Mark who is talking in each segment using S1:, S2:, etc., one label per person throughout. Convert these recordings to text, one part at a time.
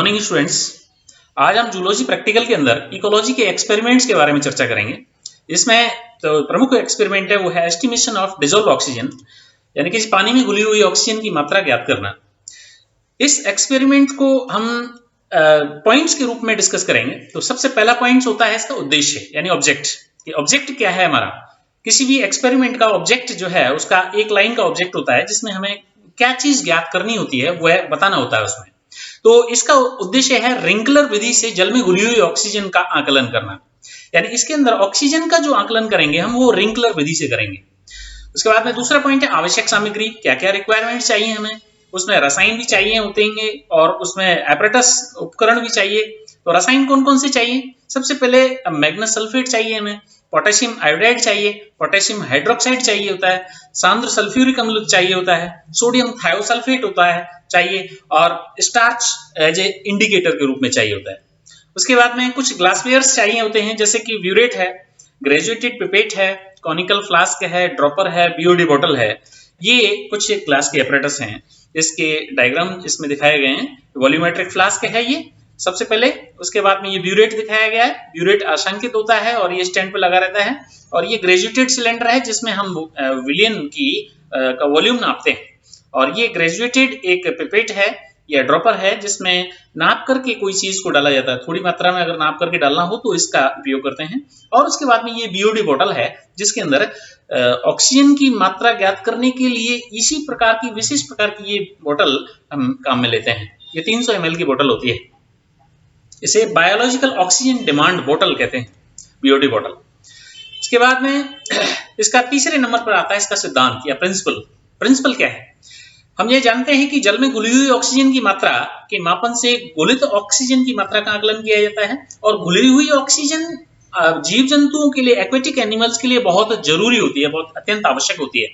S1: Morning students. आज हम zoology practical के अंदर इकोलॉजी के एक्सपेरिमेंट्स के बारे में चर्चा करेंगे। इसमें तो प्रमुख एक्सपेरिमेंट है वो है एस्टिमेशन ऑफ डिसॉल्व ऑक्सीजन, यानी कि पानी में घुली हुई ऑक्सीजन की मात्रा ज्ञात करना। इस एक्सपेरिमेंट को हम पॉइंट्स के रूप में डिस्कस करेंगे। तो सबसे पहला पॉइंट होता है इसका उद्देश्य यानी ऑब्जेक्ट। ऑब्जेक्ट क्या है हमारा? किसी भी एक्सपेरिमेंट का ऑब्जेक्ट जो है उसका एक लाइन का ऑब्जेक्ट होता है जिसमें हमें क्या चीज ज्ञात करनी होती है वह बताना होता है उसमें। तो इसका उद्देश्य है रिंकलर विधि से जल में घुली हुई ऑक्सीजन का आकलन करना, यानी इसके अंदर ऑक्सीजन का जो आकलन करेंगे हम वो रिंकलर विधि से करेंगे। उसके बाद में दूसरा पॉइंट है आवश्यक सामग्री, क्या क्या रिक्वायरमेंट चाहिए हमें। उसमें रसायन भी चाहिए होते हैं और उसमें एपरेटस उपकरण भी चाहिए। तो रसायन कौन कौन से चाहिए? सबसे पहले मैग्नस सल्फेट चाहिए हमें, पोटेशियम आयोडाइड चाहिए, पोटेशियम हाइड्रोक्साइड चाहिए होता है, सांद्र सल्फ्यूरिक अम्ल चाहिए होता है, सोडियम थायोसल्फेट होता है चाहिए, और स्टार्च एज ए इंडिकेटर के रूप में चाहिए होता है। उसके बाद में कुछ ग्लासवेयर्स चाहिए होते हैं जैसे कि ब्यूरेट है, ग्रेजुएटेड पिपेट है, कॉनिकल फ्लास्क है, ड्रॉपर है, बीओडी बोतल है। ये कुछ ग्लास के एपरेटस हैं। इसके डायग्राम इसमें दिखाए गए हैं। वॉल्यूमेट्रिक फ्लास्क है ये सबसे पहले। उसके बाद में ये ब्यूरेट दिखाया गया है। ब्यूरेट आशंकित होता है और ये स्टैंड पे लगा रहता है। और ये ग्रेजुएटेड सिलेंडर है जिसमें हम विलियन की का वॉल्यूम नापते हैं। और ये ग्रेजुएटेड एक पिपेट है या ड्रॉपर है जिसमें नाप करके कोई चीज को डाला जाता है। थोड़ी मात्रा में अगर नाप करके डालना हो तो इसका उपयोग करते हैं। और उसके बाद में ये बीओडी बोतल है जिसके अंदर ऑक्सीजन की मात्रा ज्ञात करने के लिए इसी प्रकार की विशेष प्रकार की ये बोतल हम काम में लेते हैं। ये 300 ml की बोतल होती है। इसे बायोलॉजिकल ऑक्सीजन डिमांड बोतल कहते हैं, बीओडी बोतल। इसके बाद में इसका तीसरे नंबर पर आता है इसका सिद्धांत या प्रिंसिपल। प्रिंसिपल क्या है? हम ये जानते हैं कि जल में घुली हुई ऑक्सीजन की मात्रा के मापन से घुलित ऑक्सीजन की मात्रा का आकलन किया जाता है। और घुली हुई ऑक्सीजन जीव जंतुओं के लिए, एक्वेटिक एनिमल्स के लिए बहुत जरूरी होती है, बहुत अत्यंत आवश्यक होती है।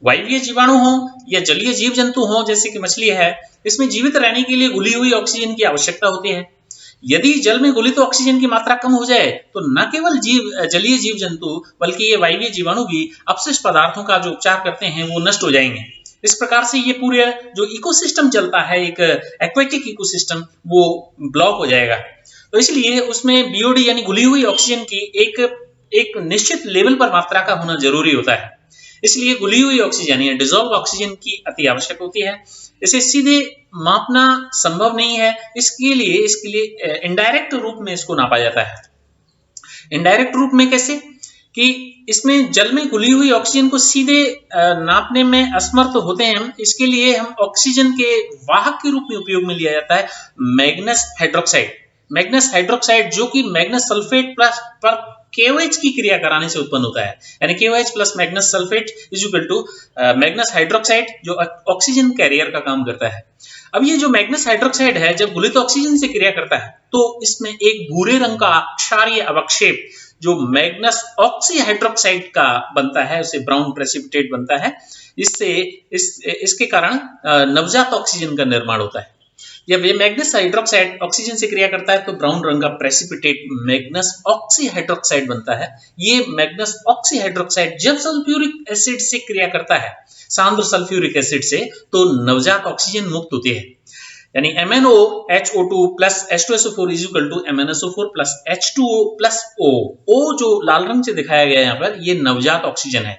S1: वायवीय जीवाणु हो या जलीय जीव जंतु हो जैसे कि मछली है, इसमें जीवित रहने के लिए घुली हुई ऑक्सीजन की आवश्यकता होती है। यदि जल में घुलित ऑक्सीजन की मात्रा कम हो जाए तो न केवल जलीय जीव जंतु बल्कि ये वायवीय जीवाणु भी अपशिष्ट पदार्थों का जो उपचार करते हैं वो नष्ट हो जाएंगे। इस प्रकार से ये पूरे जो इकोसिस्टम चलता है, एक एक्वेटिक इकोसिस्टम, वो ब्लॉक हो जाएगा। तो इसलिए उसमें बीओडी यानी घुली हुई ऑक्सीजन की एक निश्चित लेवल पर मात्रा का होना जरूरी होता है। इसलिए घुली हुई ऑक्सीजन या डिसॉल्व ऑक्सीजन की अति आवश्यक होती है। इसे सीधे मापना संभव नहीं है, इसके लिए इनडायरेक्ट रूप में इसको नापा जाता है। इनडायरेक्ट रूप में कैसे? कि इसमें जल में घुली हुई ऑक्सीजन को सीधे नापने में असमर्थ होते हैं हम। इसके लिए हम ऑक्सीजन के वाहक के रूप में उपयोग में लिया जाता है मैग्नस हाइड्रोक्साइड। मैग्नस हाइड्रोक्साइड जो कि मैग्नस सल्फेट प्लस पर KOH की क्रिया कराने से उत्पन्न होता है, यानी KOH plus manganous sulphate is equal to manganous hydroxide जो ऑक्सीजन कैरियर का काम करता है। अब ये जो मैग्नस हाइड्रोक्साइड है जब घुलित ऑक्सीजन से क्रिया करता है तो इसमें एक भूरे रंग का क्षारीय अवक्षेप जो मैग्नस ऑक्सी हाइड्रोक्साइड का बनता है, उसे ब्राउन प्रेसिपिटेट बनता है। इसके कारण नवजात ऑक्सीजन का निर्माण होता है। जब ये मैग्नस हाइड्रोक्साइड ऑक्सीजन से क्रिया करता है तो ब्राउन रंग का प्रेसिपिटेट मैग्नस ऑक्सी हाइड्रोक्साइड बनता है। ये मैग्नस ऑक्सी हाइड्रोक्साइड जब सल्फ्यूरिक एसिड से क्रिया करता है, सांद्र सल्फ्यूरिक एसिड से, तो नवजात ऑक्सीजन मुक्त होती है। यानी MnOHO2 plus H2SO4 is equal to MnSO4 plus H2O plus O। O जो लाल रंग से दिखाया गया है यहाँ पर, ये नवजात ऑक्सीजन है।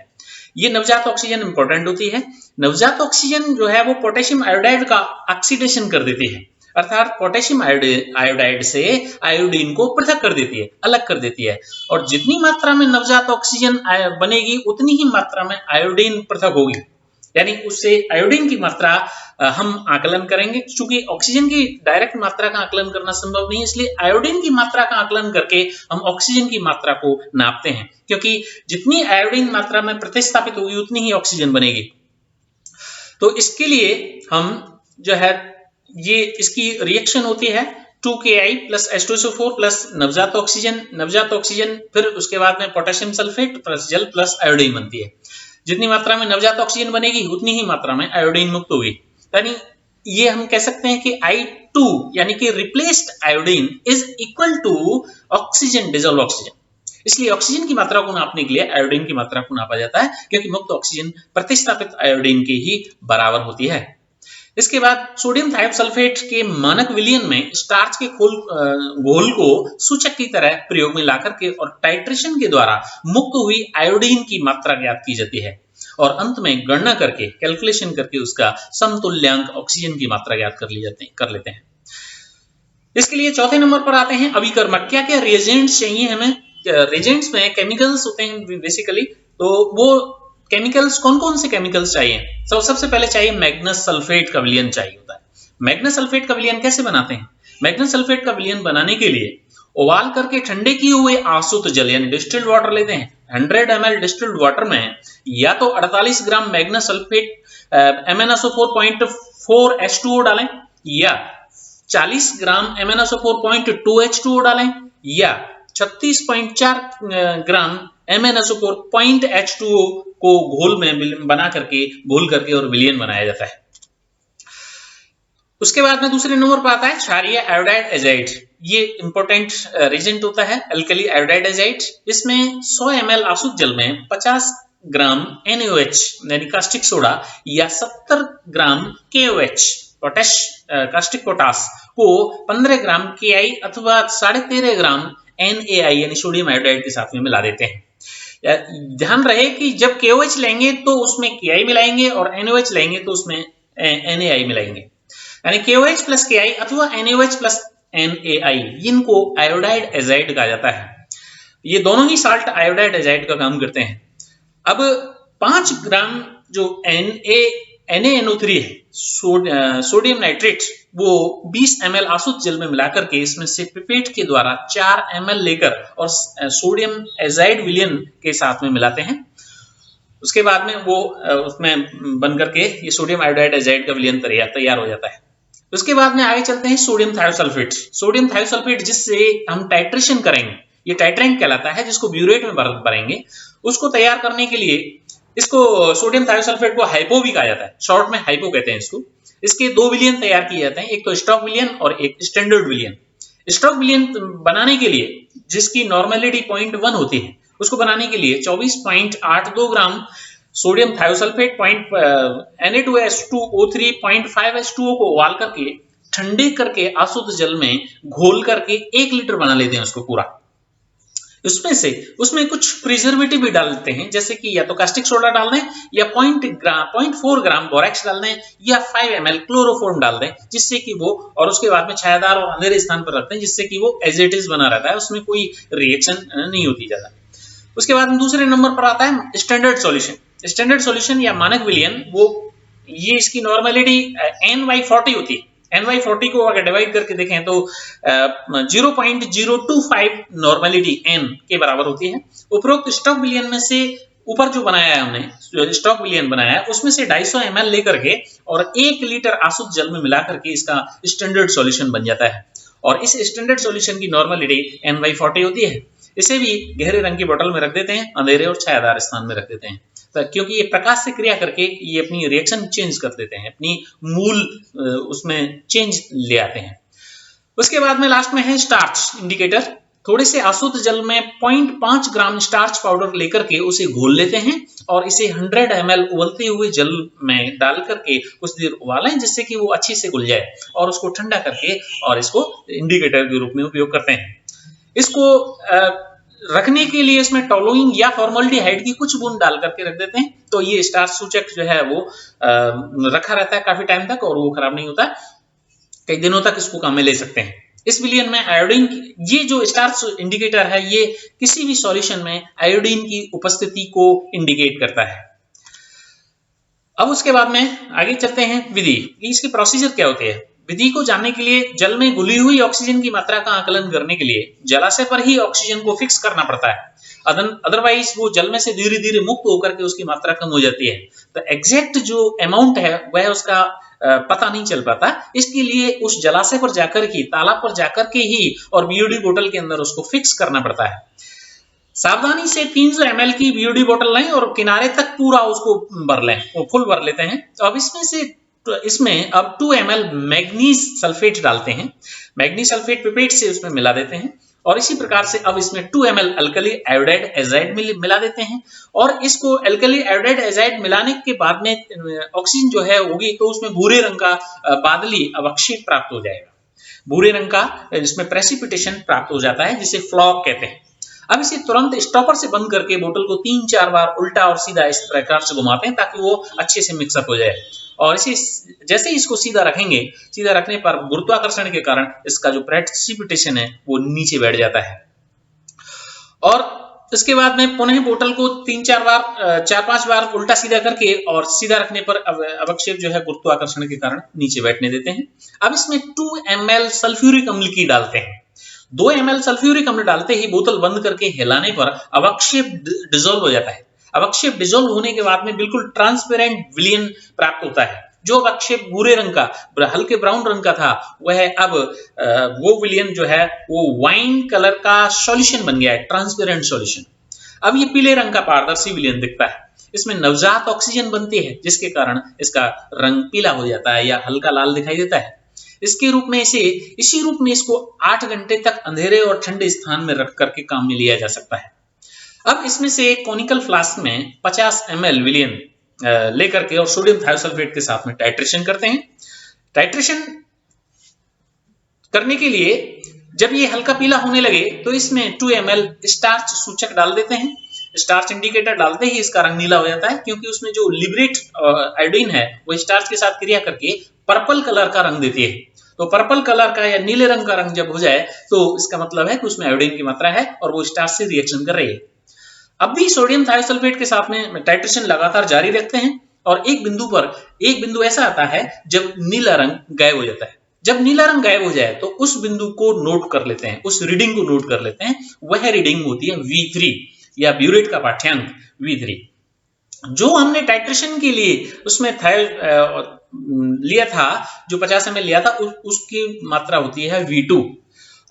S1: ये नवजात ऑक्सीजन इंपॉर्टेंट होती है। नवजात ऑक्सीजन जो है वो पोटेशियम आयोडाइड का ऑक्सीडेशन कर देती है, अर्थात पोटेशियम आयोडाइड से आयोडीन को पृथक कर देती है, अलग कर देती है। और जितनी मात्रा में नवजात ऑक्सीजन बनेगी उतनी ही मात्रा में आयोडीन पृथक होगी, यानी उससे आयोडीन की मात्रा हम आकलन करेंगे। चूंकि ऑक्सीजन की डायरेक्ट मात्रा का आकलन करना संभव नहीं है, इसलिए आयोडीन की मात्रा का आकलन करके हम ऑक्सीजन की मात्रा को नापते हैं, क्योंकि जितनी आयोडीन मात्रा में प्रतिस्थापित होगी उतनी ही ऑक्सीजन बनेगी। तो इसके लिए हम जो है ये इसकी रिएक्शन होती है 2Ki प्लस H2SO4 प्लस नवजात ऑक्सीजन, फिर उसके बाद में पोटेशियम सल्फेट प्लस जल प्लस आयोडीन बनती है। जितनी मात्रा में नवजात ऑक्सीजन बनेगी उतनी ही मात्रा में आयोडीन मुक्त होगी। यानी ये हम कह सकते हैं कि I2 यानी कि replaced iodine is equal to oxygen dissolve oxygen. इसलिए ऑक्सीजन की मात्रा को नापने के लिए आयोडीन की मात्रा को नापा जाता है, क्योंकि मुक्त ऑक्सीजन प्रतिस्थापित आयोडीन के ही बराबर होती है। इसके बाद सोडियम थायोसल्फेट के मानक विलयन में स्टार्च के घोल को सूचक की तरह प्रयोग में लाकर के और टाइट्रेशन के द्वारा मुक्त हुई आयोडीन की मात्रा ज्ञात की जाती है और अंत में गणना करके कैलकुलेशन करके उसका समतुल्यांक ऑक्सीजन की मात्रा ज्ञात कर लेते हैं। इसके लिए चौथे नंबर पर आते हैं अभिकर्मक। क्या क्या रिएजेंट्स चाहिए हमें? रिएजेंट्स में केमिकल्स होते हैं बेसिकली, तो वो केमिकल्स कौन कौन से केमिकल्स चाहिए? सबसे पहले चाहिए मैग्नस सल्फेट का विलयन चाहिए होता है। मैग्नस सल्फेट का विलयन कैसे बनाते हैं? मैग्नस सल्फेट का विलयन बनाने के लिए उबाल करके ठंडे किए हुए आसुत जल यानी डिस्टिल्ड वाटर लेते हैं। 100 ml डिस्टिल्ड वाटर में या तो 48 ग्राम मैग्नस सल्फेट MnSO4.4 H2O डालें या 40 ग्राम MnSO4.2 H2O डालें या 36.4 ग्राम MnSO4.H2O को घोल में बना करके घोल करके और विलयन बनाया जाता है। उसके बाद में दूसरे नंबर पर आता है क्षारीय आयोडाइड एजाइड। ये इंपॉर्टेंट रिएजेंट होता है, अल्कली आयोडाइड एजाइड। इसमें 100 ml आसुत जल में 50 ग्राम NaOH यानी कास्टिक सोडा या 70 ग्राम KOH पोटेश कास्टिक पोटास को 15 ग्राम KI अथवा 13.5 ग्राम NaI यानी सोडियम आयोडाइड के साथ में मिला देते हैं। ध्यान रहे कि जब KOH लेंगे तो उसमें KI मिलाएंगे और NaOH लेंगे तो उसमें NaI मिलाएंगे, यानी KOH प्लस KI अथवा NaOH प्लस NaI, इनको आयोडाइड एजाइड कहा जाता है। ये दोनों ही साल्ट आयोडाइड एजाइड का काम करते हैं। अब 5 ग्राम जो NaNO3 है सोडियम नाइट्रेट, वो 20 ml आसुत जल में मिलाकर के इसमें से पिपेट के द्वारा 4 ml लेकर और सोडियम एजाइड विलयन के साथ में मिलाते हैं। उसके बाद में वो उसमें बन करके ये सोडियम आयोडाइड एजाइड का विलयन तैयार हो जाता है। उसके बाद में आगे चलते हैं सोडियम थायोसल्फेट। सोडियम थायोसल्फेट जिससे हम टाइट्रेशन करेंगे, ये टाइट्रेंट कहलाता है, जिसको ब्यूरेट में भरेंगे। उसको तैयार करने के लिए इसको सोडियम थायोसल्फेट को हाइपो भी कहा जाता है, शॉर्ट में हाइपो कहते हैं इसको। इसके 2 विलयन तैयार किए जाते हैं, एक तो स्टॉक विलयन और एक स्टैंडर्ड विलयन। स्टॉक विलयन बनाने के लिए जिसकी नॉर्मेलिटी 0.1 होती है, उसको बनाने के लिए 24.82 gram sodium thiosulphate Na2H2O3 0.5 H2O को उबाल करके ठंडे करके आसुत जल में घोल करके 1 लीटर बना लेते हैं उसको पूरा। उसमें कुछ प्रिजर्वेटिव भी डालते हैं, जैसे कि या तो कास्टिक सोडा डाल दें या 0.4 ग्राम बोरेक्स डाल दें या 5 ml क्लोरोफॉर्म डाल दें, जिससे कि वो, और उसके बाद में छायादार और अंधेरे स्थान पर रखते हैं जिससे कि वो एज इट इज बना रहता है, उसमें कोई रिएक्शन नहीं होती ज्यादा। उसके बाद दूसरे नंबर पर आता है स्टैंडर्ड सॉल्यूशन। स्टैंडर्ड सॉल्यूशन या मानक विलयन, वो ये इसकी नॉर्मेलिटी Ny40 होती है। Ny40 को अगर डिवाइड करके देखें तो 0.025 नॉर्मेलिटी N के बराबर होती है। उपरोक्त स्टॉक विलयन में से ऊपर जो बनाया है हमने, स्टॉक विलयन बनाया है, उसमें से 250 ml लेकर के और 1 लीटर आसुत जल में मिला करके इसका स्टैंडर्ड सॉल्यूशन बन जाता है। और इस स्टैंडर्ड सॉल्यूशन की नॉर्मेलिटी Ny40 होती है। इसे भी गहरे रंग की बोतल में रख देते हैं, अंधेरे और छायादार स्थान में रख देते हैं, क्योंकि ये प्रकाश से क्रिया करके ये अपनी रिएक्शन चेंज कर देते हैं, अपनी मूल उसमें चेंज ले आते हैं। उसके बाद में लास्ट में है स्टार्च इंडिकेटर। थोड़े से आसुत जल में 0.5 ग्राम स्टार्च पाउडर लेकर के उसे घोल लेते हैं और इसे 100 ml उबलते हुए जल में डाल करके कुछ देर उबालें, जिससे कि वो अच्छे से घुल जाए, और उसको ठंडा करके और इसको इंडिकेटर के रूप में उपयोग करते हैं। इसको रखने के लिए इसमें टोलुइन या फॉर्मल्डिहाइड की कुछ बूंद डाल करके रख देते हैं, तो ये स्टार्च सूचक जो है वो रखा रहता है काफी टाइम तक और वो खराब नहीं होता, कई दिनों तक इसको काम में ले सकते हैं। इस विलयन में आयोडीन, ये जो स्टार्च इंडिकेटर है, ये किसी भी सॉल्यूशन में आयोडीन की उपस्थिति को इंडिकेट करता है। अब उसके बाद में आगे चलते हैं विधि, इसकी प्रोसीजर क्या होती है। विधि को जानने के लिए जल में घुली हुई ऑक्सीजन की मात्रा का आकलन करने के लिए जलाशय पर ही ऑक्सीजन को फिक्स करना पड़ता है, अदरवाइज वो जल में से धीरे धीरे मुक्त होकर के उसकी मात्रा कम हो जाती है, तो एग्जैक्ट जो अमाउंट है वह उसका पता नहीं चल पाता। इसके लिए उस जलाशय पर जाकर ही, तालाब पर जाकर के ही और बीओडी बोतल के अंदर उसको फिक्स करना पड़ता है। सावधानी से 300 ml की बीओडी बोतल लें और किनारे तक पूरा उसको भर लें, वो फुल भर लेते हैं। तो अब इसमें अब 2 ml मैग्नीज सल्फेट डालते हैं। मैग्नीज सल्फेट पिपेट से उसमें मिला देते हैं और इसी प्रकार से अब इसमें 2 ml अल्कली आयोडाइड एजाइड मिला देते हैं और इसको अल्कली आयोडाइड एजाइड मिलाने के बाद में ऑक्सीजन जो है होगी तो उसमें भूरे रंग का बादली अवक्षेप प्राप्त हो जाएगा। भूरे रंग का इसमें प्रेसिपिटेशन प्राप्त हो जाता है जिसे फ्लॉग कहते हैं। अब इसे तुरंत स्टॉपर से बंद करके बोतल को 3-4 बार उल्टा और सीधा इस प्रकार से घुमाते हैं ताकि वो अच्छे से मिक्सअप हो जाए और इसे जैसे ही इसको सीधा रखेंगे, सीधा रखने पर गुरुत्वाकर्षण के कारण इसका जो प्रेसिपिटेशन है वो नीचे बैठ जाता है और इसके बाद में पुनः बोतल को 4-5 बार उल्टा सीधा करके और सीधा रखने पर अवक्षेप जो है गुरुत्वाकर्षण के कारण नीचे बैठने देते हैं। अब इसमें 2 ml सल्फ्यूरिक अम्ल की डालते हैं। 2 ml सल्फ्यूरिक अम्ल डालते ही बोतल बंद करके हिलाने पर अवक्षेप डिसॉल्व हो जाता है। अवक्षेप डिसॉल्व होने के बाद में बिल्कुल ट्रांसपेरेंट विलयन प्राप्त होता है। जो अवक्षेप भूरे रंग का, हल्के ब्राउन रंग का था, वह अब वो विलयन जो है वो वाइन कलर का सॉल्यूशन बन गया है, ट्रांसपेरेंट सॉल्यूशन। अब ये पीले रंग का पारदर्शी विलयन दिखता है। इसमें नवजात ऑक्सीजन बनती है जिसके कारण इसका रंग पीला हो जाता है या हल्का लाल दिखाई देता है। इसी रूप में इसको 8 घंटे तक अंधेरे और ठंडे स्थान में रख करके काम में लिया जा सकता है। अब इसमें से एक कॉनिकल फ्लास्क में 50 ml विलयन लेकर के और सोडियम थायोसल्फेट के साथ में टाइट्रेशन करते हैं। टाइट्रेशन करने के लिए जब ये हल्का पीला होने लगे तो इसमें 2 ml स्टार्च सूचक डाल देते हैं। स्टार्च इंडिकेटर डालते ही इसका रंग नीला हो जाता है क्योंकि उसमें जो लिबरेट आयोडीन है वो स्टार्च के साथ क्रिया करके पर्पल कलर का रंग देती है। तो पर्पल कलर का या नीले रंग का रंग जब हो जाए तो इसका मतलब है कि उसमें आयोडीन की मात्रा है और वो स्टार्च से रिएक्शन कर रही है। अब भी सोडियम थायोसल्फेट के साथ में टाइट्रेशन लगातार जारी रखते हैं और एक बिंदु ऐसा आता है जब नीला रंग गायब हो जाता है। जब नीला रंग गायब हो जाए तो उस बिंदु को नोट कर लेते हैं, उस रीडिंग को नोट कर लेते हैं। वह रीडिंग होती है V3 या ब्यूरेट का पाठ्यांक V3। जो हमने टाइट्रेशन के लिए उसमें लिया था, जो 50 ml लिया था, उसकी मात्रा होती है V2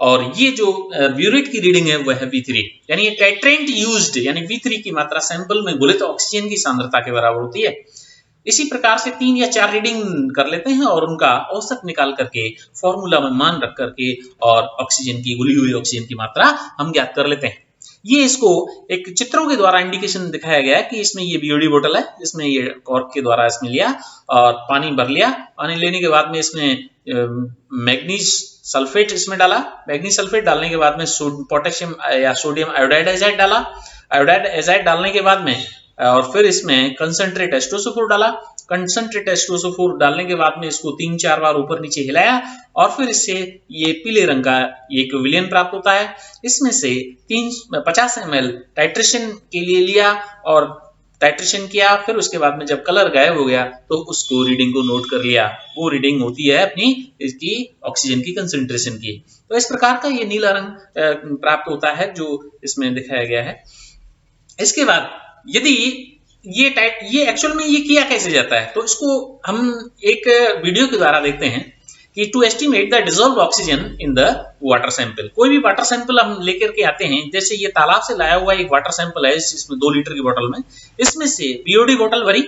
S1: और ये जो ब्यूरेट की रीडिंग है वह है V3। यानी टाइट्रेंट यूज्ड यानी V3 की मात्रा सैंपल में घुलित ऑक्सीजन की सांद्रता के बराबर होती है। इसी प्रकार से 3 या 4 रीडिंग कर लेते हैं और उनका औसत निकाल करके फॉर्मूला में मान रख करके और ऑक्सीजन की, घुली हुई ऑक्सीजन की मात्रा हम ज्ञात कर लेते हैं। ये इसको एक चित्रों के द्वारा इंडिकेशन दिखाया गया है कि इसमें ये बीओडी बोतल है, इसमें ये कॉर्क के द्वारा इसमें लिया और पानी भर लिया। पानी लेने के बाद में इसमें मैग्नीज सल्फेट इसमें डाला। मैग्नीज सल्फेट डालने के बाद में पोटेशियम या सोडियम आयोडाइड एजाइड डाला। आयोडाइड एजाइड डालने के बाद में और फिर इसमें कंसंट्रेट H2SO4 डाला। कंसंट्रेट H2SO4 डालने के बाद में इसको 3-4 बार ऊपर नीचे हिलाया और फिर इससे ये पीले रंग का एक विलयन प्राप्त होता है। इसमें से 50 ml टाइट्रेशन के लिए लिया और टाइट्रेशन किया। फिर उसके बाद में जब कलर गायब हो गया तो उसको रीडिंग को नोट कर लिया। वो रीडिंग होती है अपनी इसकी ऑक्सीजन की कंसंट्रेशन की। तो इस प्रकार का ये नीला रंग प्राप्त होता है जो इसमें दिखाया गया है। इसके बाद यदि ये एक्चुअल में ये किया कैसे जाता है तो इसको हम एक वीडियो के द्वारा देखते हैं कि to estimate the dissolve oxygen in the water sample. कोई भी वाटर सैंपल हम लेकर के आते हैं, जैसे ये तालाब से लाया हुआ एक वाटर सैंपल है, इसमें 2 लीटर की बोतल में, इसमें से बीओडी बोतल भरी,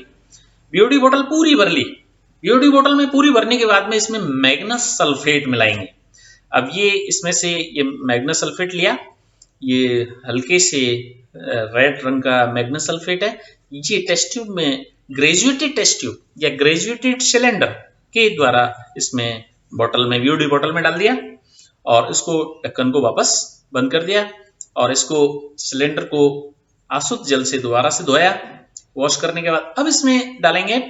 S1: बीओडी बोतल पूरी भर ली। बीओडी बोतल में पूरी भरने के बाद में इसमें मैग्नस सल्फेट मिलाएंगे। अब ये इसमें से ये मैग्नस सल्फेट लिया, ये हल्के से रेड रंग का मैग्नस सल्फेट है। ये टेस्ट ट्यूब में ग्रेजुएटेड टेस्ट ट्यूब या ग्रेजुएटेड सिलेंडर के द्वारा इसमें बोतल में, बीओडी बोतल में डाल दिया और इसको ढक्कन को वापस बंद कर दिया और इसको सिलेंडर को आशुद्ध जल से दोबारा से धोया। वॉश करने के बाद अब इसमें डालेंगे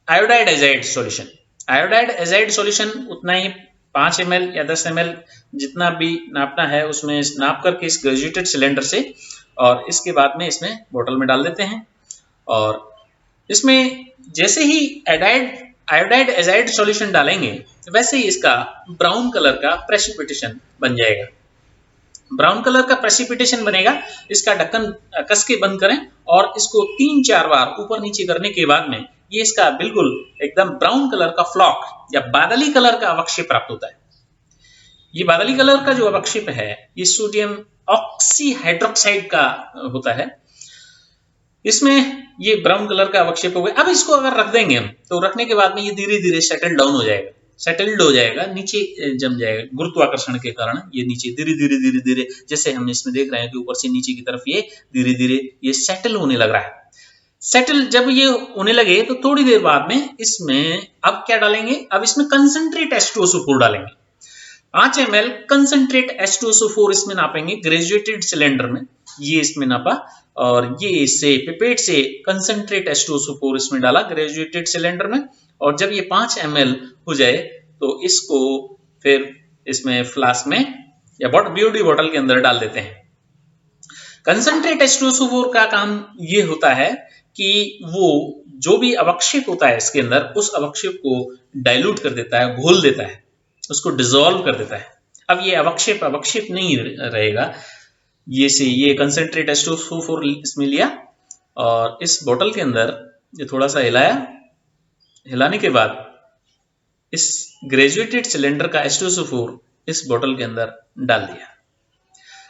S1: iodide azide solution. Iodide azide solution उतना ही 5 ml या 10 ml जितना भी नापना है उसमें नाप करके इस ग्रेजुएटेड सिलेंडर से और इसके बाद में इसमें बोतल में डाल देते हैं और इसमें जैसे ही आयोडाइड एजाइड सॉल्यूशन डालेंगे वैसे ही इसका ब्राउन कलर का प्रेसिपिटेशन बन जाएगा। ब्राउन कलर का प्रेसिपिटेशन बनेगा। इसका ढक्कन कस के बंद करें और इसको 3-4 बार ऊपर नीचे करने के बाद में ये इसका बिल्कुल एकदम ब्राउन कलर का फ्लॉक या बादली कलर का अवक्षेप प्राप्त होता है। ये बादली कलर का जो अवक्षेप है ये सोडियम ऑक्सी हाइड्रोक्साइड का होता है। इसमें ये ब्राउन कलर का अवक्षेप हो गया। अब इसको अगर रख देंगे हम तो रखने के बाद में ये धीरे धीरे सेटल डाउन हो जाएगा। सेटल्ड हो जाएगा, नीचे जम जाएगा गुरुत्वाकर्षण के कारण। ये नीचे धीरे धीरे धीरे धीरे, जैसे हम इसमें देख रहे हैं कि ऊपर से नीचे की तरफ ये धीरे धीरे ये सेटल होने लग रहा है। सेटल जब ये होने लगे तो थोड़ी देर बाद में इसमें अब क्या डालेंगे, अब इसमें कंसंट्रेट H2SO4 डालेंगे। 5 ml कंसंट्रेट H2SO4 इसमें नापेंगे ग्रेजुएटेड सिलेंडर में, ये इसमें नापा, और ये इससे पिपेट से कंसंट्रेट H2SO4 इसमें डाला ग्रेजुएटेड सिलेंडर में। और जब ये 5 ml हो जाए तो इसको फिर इसमें फ्लास्क में या बीओडी बॉटल के अंदर डाल देते हैं। कंसंट्रेट H2SO4 का काम ये होता है कि वो जो भी अवक्षेप होता है इसके अंदर, उस अवक्षेप को डाइल्यूट कर देता है, घोल देता है, उसको डिसॉल्व कर देता है। अब ये अवक्षेप नहीं रहेगा। ये कंसंट्रेट H2SO4 इसमें लिया और इस बोतल के अंदर ये थोड़ा सा हिलाया, हिलाने के बाद इस ग्रेजुएटेड सिलेंडर का H2SO4 इस बोतल के अंदर डाल दिया।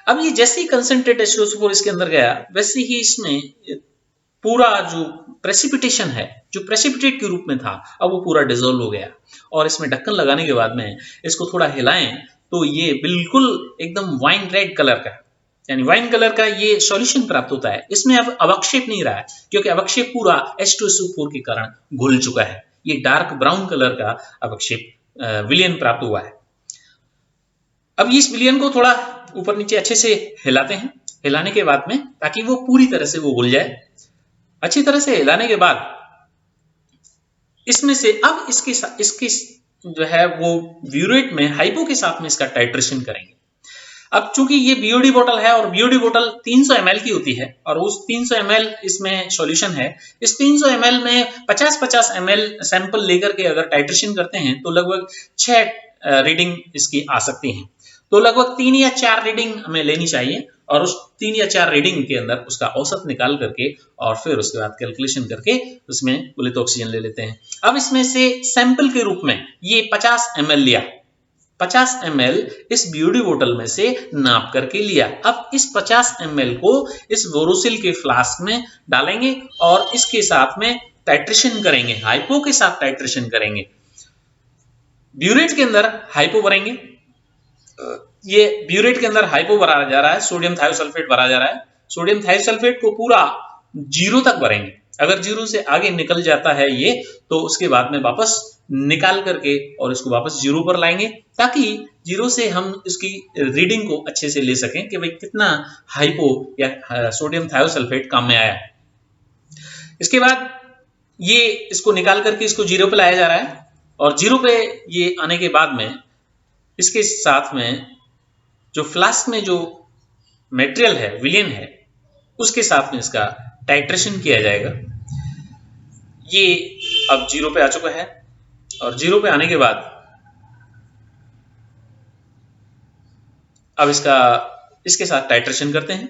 S1: अब ये जैसे ही कंसंट्रेट H2SO4 इसके अंदर गया, वैसे ही इसमें पूरा जो प्रेसिपिटेशन है, जो प्रेसिपिटेट के रूप में था, अब वो पूरा डिसॉल्व हो गया। और इसमें ढक्कन लगाने के बाद में इसको थोड़ा हिलाएं तो ये बिल्कुल एकदम वाइन रेड कलर का, यानी वाइन कलर का ये सॉल्यूशन प्राप्त होता है। इसमें अब अवक्षेप नहीं रहा है, क्योंकि अवक्षेप पूरा H2SO4 के कारण घुल चुका है। ये डार्क ब्राउन कलर का अवक्षेप विलयन प्राप्त हुआ है। अब इस विलयन को थोड़ा ऊपर नीचे अच्छे से हिलाते हैं, हिलाने के बाद में ताकि वो पूरी तरह से वो घुल जाए। अच्छी तरह से हिलाने के बाद इसमें से अब इसके जो है वो ब्यूरेट में हाइपो के साथ में इसका टाइट्रेशन करेंगे। अब चूंकि ये बीओडी बोतल है और बीओडी बोतल 300 ml की होती है और उस 300 ml इसमें सॉल्यूशन है, इस 300 ml में 50-50 ml सैंपल लेकर के अगर टाइट्रेशन करते हैं तो लगभग 6 रीडिंग इसकी आ सकती हैं। तो लगभग 3 या 4 रीडिंग हमें लेनी चाहिए और उस 3 या 4 रीडिंग के अंदर उसका औसत निकाल करके और फिर उसके बाद कैलकुलेशन करके उसमें बोले ऑक्सीजन ले लेते हैं। अब इसमें से सैंपल के रूप में ये 50 ml लिया, 50 ml इस बीओडी बोतल में से नाप करके लिया। अब इस 50 ml को इस बोरोसिल के फ्लास्क में डालेंगे और इसके साथ में टाइट्रेशन करेंगे, हाइपो के साथ टाइट्रेशन करेंगे। ब्यूरेट के अंदर हाइपो भरेंगे, ये ब्यूरेट के अंदर हाइपो भरा जा रहा है, सोडियम थायोसल्फेट भरा जा रहा है। सोडियम थायोसल्फेट को पूरा 0 तक भरेंगे। अगर 0 से आगे निकल जाता है ये, तो उसके बाद में वापस निकाल करके और इसको वापस 0 पर लाएंगे, ताकि 0 से हम इसकी रीडिंग को अच्छे से ले सकें कि भाई कितना हाइपो या सोडियम थायोसल्फेट काम में आया। इसके बाद ये इसको निकाल करके इसको 0 पे लाया जा रहा है और 0 पे ये आने के बाद में इसके साथ में जो फ्लास्क में जो मटेरियल है, विलयन है, उसके साथ में इसका टाइट्रेशन किया जाएगा। ये अब 0 पे आ चुका है और 0 पे आने के बाद अब इसके साथ टाइट्रेशन करते हैं।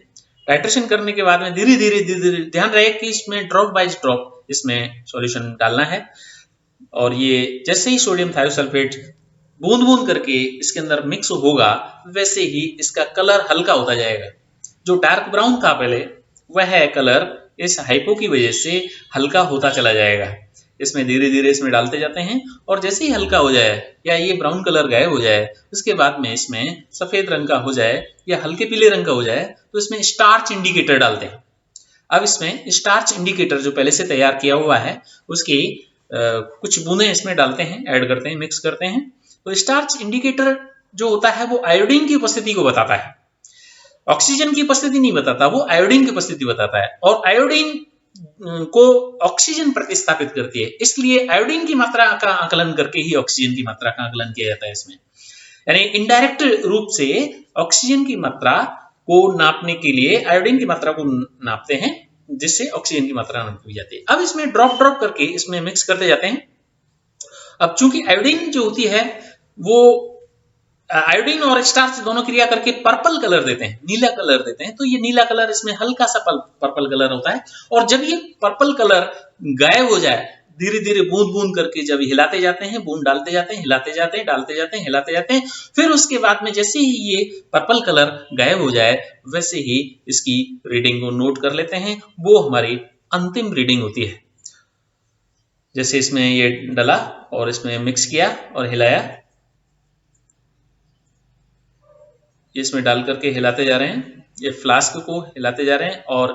S1: टाइट्रेशन करने के बाद में धीरे धीरे ध्यान रहे कि इसमें ड्रॉप बाय ड्रॉप इसमें सॉल्यूशन डालना है। और ये जैसे ही सोडियम थायोसल्फेट बूंद बूंद करके इसके अंदर मिक्स होगा, वैसे ही इसका कलर हल्का होता जाएगा। जो डार्क ब्राउन था पहले, वह कलर इस हाइपो की वजह से हल्का होता चला जाएगा। इसमें धीरे धीरे इसमें डालते जाते हैं और जैसे ही हल्का हो जाए या ये ब्राउन कलर गायब हो जाए, उसके बाद में इसमें सफेद रंग का हो जाए या हल्के पीले रंग का हो जाए, तो इसमें स्टार्च इंडिकेटर डालते हैं। अब इसमें स्टार्च इंडिकेटर जो पहले से तैयार किया हुआ है, उसकी कुछ बूंदें इसमें डालते हैं, ऐड करते हैं, मिक्स करते हैं। तो स्टार्च इंडिकेटर जो होता है वो आयोडीन की उपस्थिति को बताता है, ऑक्सीजन की उपस्थिति नहीं बताता, वो आयोडीन की उपस्थिति बताता है। और आयोडीन को ऑक्सीजन प्रतिस्थापित करती है, इसलिए आयोडीन की मात्रा का आकलन करके ही ऑक्सीजन की मात्रा का आकलन किया जाता है इसमें। यानी इनडायरेक्ट रूप से ऑक्सीजन की मात्रा को नापने के लिए आयोडीन की मात्रा को नापते हैं, जिससे ऑक्सीजन की मात्रा नापी जाती है। अब इसमें ड्रॉप करके इसमें मिक्स करते जाते हैं। अब चूंकि आयोडीन जो होती है वो आयोडीन और स्टार्च दोनों क्रिया करके पर्पल कलर देते हैं, नीला कलर देते हैं, तो ये नीला कलर इसमें हल्का सा पर्पल कलर होता है। और जब ये पर्पल कलर गायब हो जाए, धीरे धीरे बूंद बूंद करके जब हिलाते जाते हैं, बूंद डालते जाते हैं, हिलाते जाते हैं, डालते जाते हैं, हिलाते जाते हैं, फिर उसके बाद में जैसे ही ये पर्पल कलर गायब हो जाए, वैसे ही इसकी रीडिंग को नोट कर लेते हैं। वो हमारी अंतिम रीडिंग होती है। जैसे इसमें ये डाला और इसमें मिक्स किया और हिलाया, इसमें डाल करके हिलाते जा रहे हैं, ये फ्लास्क को हिलाते जा रहे हैं और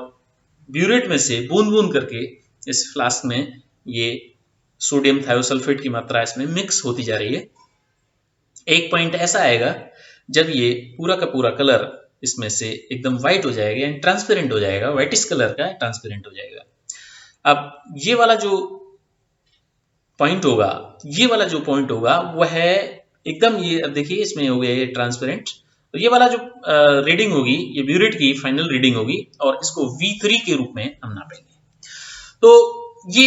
S1: ब्यूरेट में से बूंद बूंद करके इस फ्लास्क में ये सोडियम थायोसल्फेट की मात्रा इसमें मिक्स होती जा रही है। एक पॉइंट ऐसा आएगा जब ये पूरा का पूरा कलर इसमें से एकदम व्हाइट हो जाएगा, यानी ट्रांसपेरेंट हो जाएगा, व्हाइटिश कलर का ट्रांसपेरेंट हो जाएगा। अब ये वाला जो पॉइंट होगा, ये वाला जो पॉइंट होगा वह है एकदम, ये अब देखिए इसमें हो गया ये ट्रांसपेरेंट, तो ये वाला जो रीडिंग होगी ये ब्यूरेट की फाइनल रीडिंग होगी और इसको V3 के रूप में हम नापेंगे। तो ये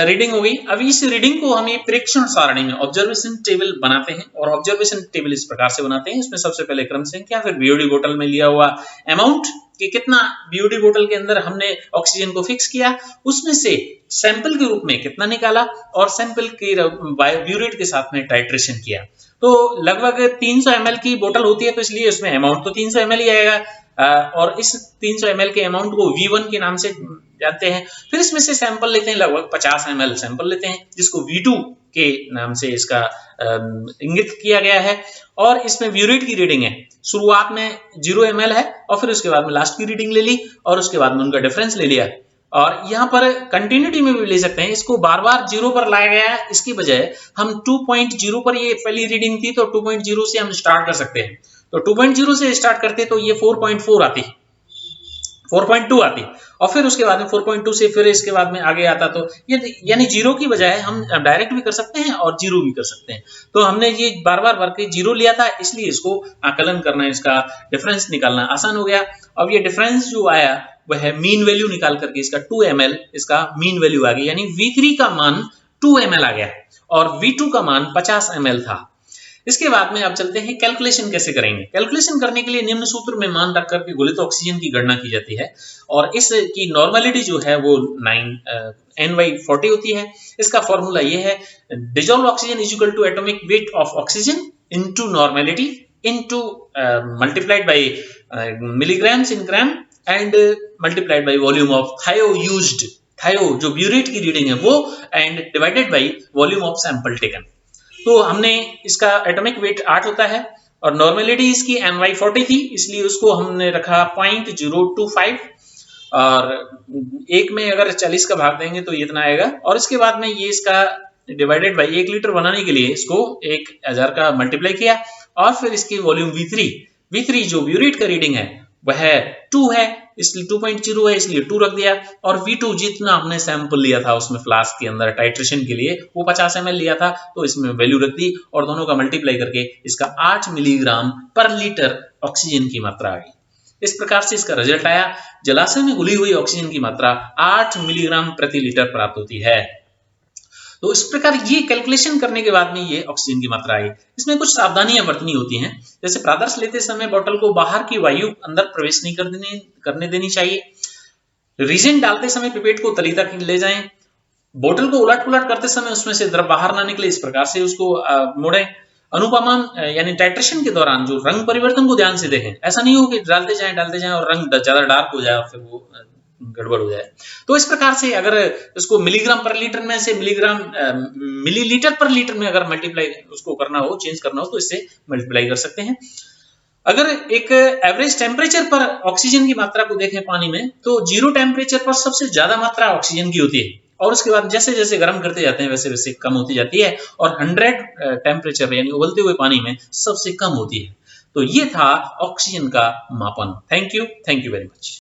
S1: रीडिंग हो गई। अब इस रीडिंग को हम ये प्रेक्षण सारणी में ऑब्जर्वेशन टेबल बनाते हैं और ऑब्जर्वेशन टेबल इस प्रकार से बनाते हैं, इसमें सबसे पहले क्रम संख्या, फिर बीओडी बोतल में लिया हुआ अमाउंट कि कितना बीओडी बोतल के अंदर हमने ऑक्सीजन को फिक्स किया, उसमें से सैंपल के रूप में कितना निकाला और सैंपल की ब्यूरेट के साथ में टाइट्रेशन किया। तो लगभग 300 ml की बोतल होती है, तो इसलिए उसमें अमाउंट तो 300 ml ही आएगा और इस 300 ml के अमाउंट को V1 के नाम से जानते हैं। फिर इसमें से सैंपल लेते हैं, लगभग 50 ml सैंपल लेते हैं जिसको V2 के नाम से इसका इंगित किया गया है और इसमें ब्यूरेट की रीडिंग है, शुरुआत में 0 ml है और फिर उसके बाद में लास्ट की रीडिंग ले ली और उसके बाद में उनका डिफरेंस ले लिया। और यहाँ पर कंटिन्यूटी में भी ले सकते हैं, इसको बार बार 0 पर लाया गया है, इसकी बजाय हम 2.0 पर, ये पहली रीडिंग थी तो 2.0 से हम स्टार्ट कर सकते हैं, तो 2.0 से स्टार्ट करते तो ये 4.4 आती, 4.2 आती और फिर उसके बाद में 4.2 से फिर इसके बाद में आगे आता, तो ये यानी 0 की बजाय हम डायरेक्ट भी कर सकते हैं और 0 भी कर सकते हैं। तो हमने ये बार बार भर के 0 लिया था, इसलिए इसको आकलन करना, इसका डिफरेंस निकालना आसान हो गया। अब ये डिफरेंस जो आया वह है मीन वैल्यू निकाल करके इसका 2 ml इसका मीन वैल्यू आ गई, यानी V3 का मान 2 ml आ गया और V2 का मान 50 ml था। इसके बाद में अब चलते हैं कैलकुलेशन कैसे करेंगे। कैलकुलेशन करने के लिए निम्न सूत्र में मान रख करके घुलित ऑक्सीजन की गणना की जाती है और इसकी नॉर्मेलिटी जो है वो N/40 होती है। इसका फॉर्मूला ये है, dissolve oxygen is equal to atomic weight of oxygen into normality into multiplied by milligrams in gram and multiplied by volume of thio used, thio जो ब्यूरेट की रीडिंग है वो, and divided by volume of sample taken. तो हमने इसका atomic weight 8 होता है और नॉर्मेलिटी इसकी N/40 थी, इसलिए उसको हमने रखा 0.025 और एक में अगर 40 का भाग देंगे तो ये इतना आएगा और इसके बाद में ये इसका डिवाइडेड बाय 1 लीटर बनाने के लिए इसको 1000 का मल्टीप्लाई किया और फिर इसकी वॉल्यूम V3 जो ब्यूरेट का रीडिंग है वह 2 है, इसलिए 2.0 है इसलिए 2 रख दिया और V2 जितना हमने सैंपल लिया था उसमें फ्लास्क के अंदर टाइट्रेशन के लिए वो 50 ml लिया था, तो इसमें वैल्यू रख दी और दोनों का मल्टीप्लाई करके इसका 8 मिलीग्राम पर लीटर ऑक्सीजन की मात्रा आ गई। इस प्रकार से इसका रिजल्ट आया, जलाशय में घुली हुई ऑक्सीजन की मात्रा 8 मिलीग्राम प्रति लीटर प्राप्त होती है। तो इस प्रकार ये कैलकुलेशन करने के बाद में ये ऑक्सीजन की मात्रा आई। इसमें कुछ सावधानियां बरतनी होती हैं, जैसे प्रादर्श लेते समय बोतल को बाहर की वायु अंदर प्रवेश नहीं करने देनी चाहिए। रीजेंट डालते समय पिपेट को तली तक ले जाएं। बोतल को उलट पुलट करते समय उसमें से द्रव बाहर ना निकले, इस प्रकार से उसको मोड़ें। अनुपमान यानी टाइट्रेशन के दौरान जो रंग परिवर्तन को ध्यान से देखें, ऐसा नहीं हो कि डालते जाएं और रंग ज्यादा डार्क हो जाए और फिर वो गड़बड़ हो जाए। तो इस प्रकार से अगर इसको मिलीग्राम पर लीटर में से मिलीलीटर पर लीटर में अगर मल्टीप्लाई उसको करना हो, चेंज करना हो, तो इससे मल्टीप्लाई कर सकते हैं। अगर एक एवरेज टेम्परेचर पर ऑक्सीजन की मात्रा को देखें पानी में, तो 0 टेम्परेचर पर सबसे ज्यादा मात्रा ऑक्सीजन की होती है और उसके बाद जैसे जैसे गर्म करते जाते हैं वैसे वैसे कम होती जाती है और 100 टेम्परेचर यानी उबलते हुए पानी में सबसे कम होती है। तो ये था ऑक्सीजन का मापन। Thank you very much.